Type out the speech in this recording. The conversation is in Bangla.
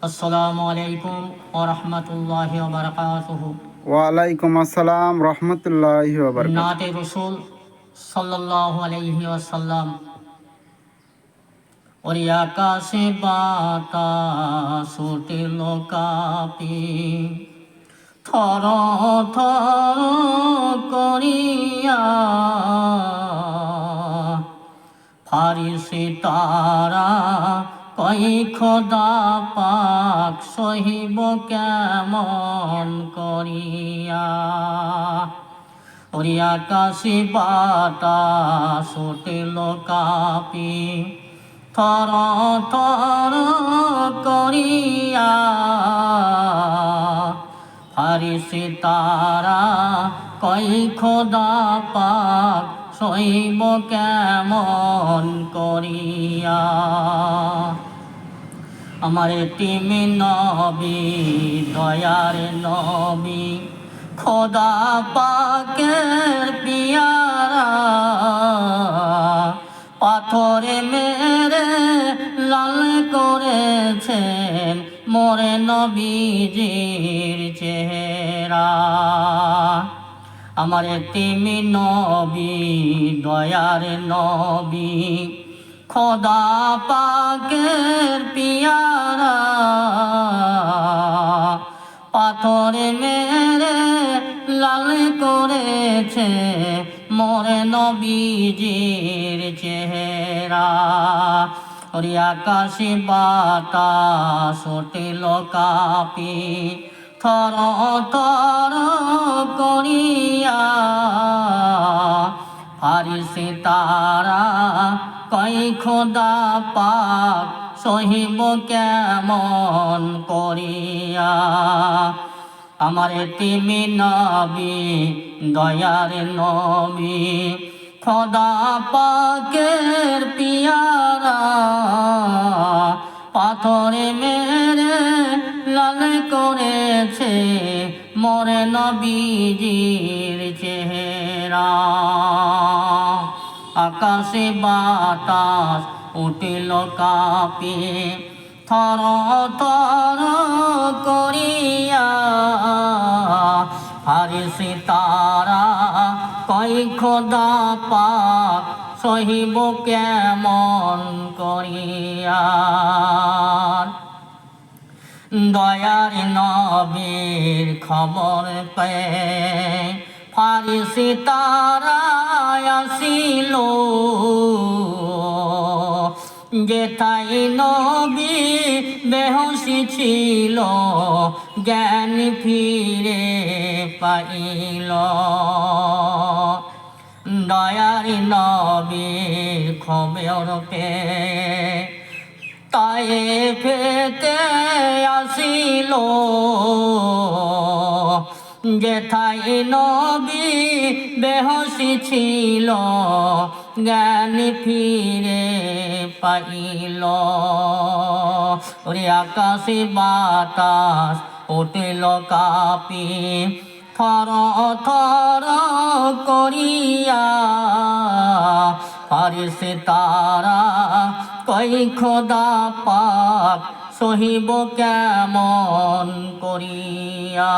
আসসালামু আলাইকুম ওয়া রাহমাতুল্লাহি ওয়া বারাকাতুহু। ওয়ালাইকুম আসসালাম রহমতুল্লাহি ওয়া বারাকাতুহু। নাতে রসুল সাল্লাল্লাহু আলাইহি ওয়াসাল্লাম। ওরে আকাশে বাতাস উঠিল কাঁপি, থর থর করিয়া ফারিসি তারা কই খোদা পাক সহিব কেমন করিয়া। ওরে আকাশে বাতাস উঠিল কাঁপি, থর থর করিয়া ফারিসি তারা কই খোদা পাক সইব কেমন করিয়া। আমার তিমি নবী দয়ার নবী, খোদা পাকের পিয়ারা, পাথরে মেরে লাল করেছেন মোরে নবীজির চেহারা। আমার তিমি নবী দয়ার নবী, খোদা পাকের পিয়ারা, পাথরে মেরে লাল করেছে মোরে নবীজির চেহারা। ওরে আকাশে বাতাস উঠিল কাঁপি, থর থর করিয়া ফারিসি তারা কই খোদা পাক সহিব কেমন করিয়া। আমার তিমি নবী দয়ার নবী, খোদা পাকের পিয়ারা, পাথরে মেরে লাল করেছে মোরে নবীজির চেহারা। আকাশে বাতাস উঠিল কাঁপি, থর থর করিয়া ফারিসি তারা কই খোদা পাক সহিব কেমন করিয়া। দয়ার নবীর খবর পেয়ে ফারিসি তারা আসিল, যেথায় নবী বেহুশি ছিল জ্ঞান ফিরে পাইল। দয়ার নবীর খবর পেয়ে তায়েফেতে আসিল, যেথায় নবী বেহুশি ছিল জ্ঞান ফিরে পাইল। ওরে আকাশে বাতাস উঠিল কাঁপি, থর থর করিয়া ফারিসি তারা কই খোদা পাক সহিব কেমন করিয়া।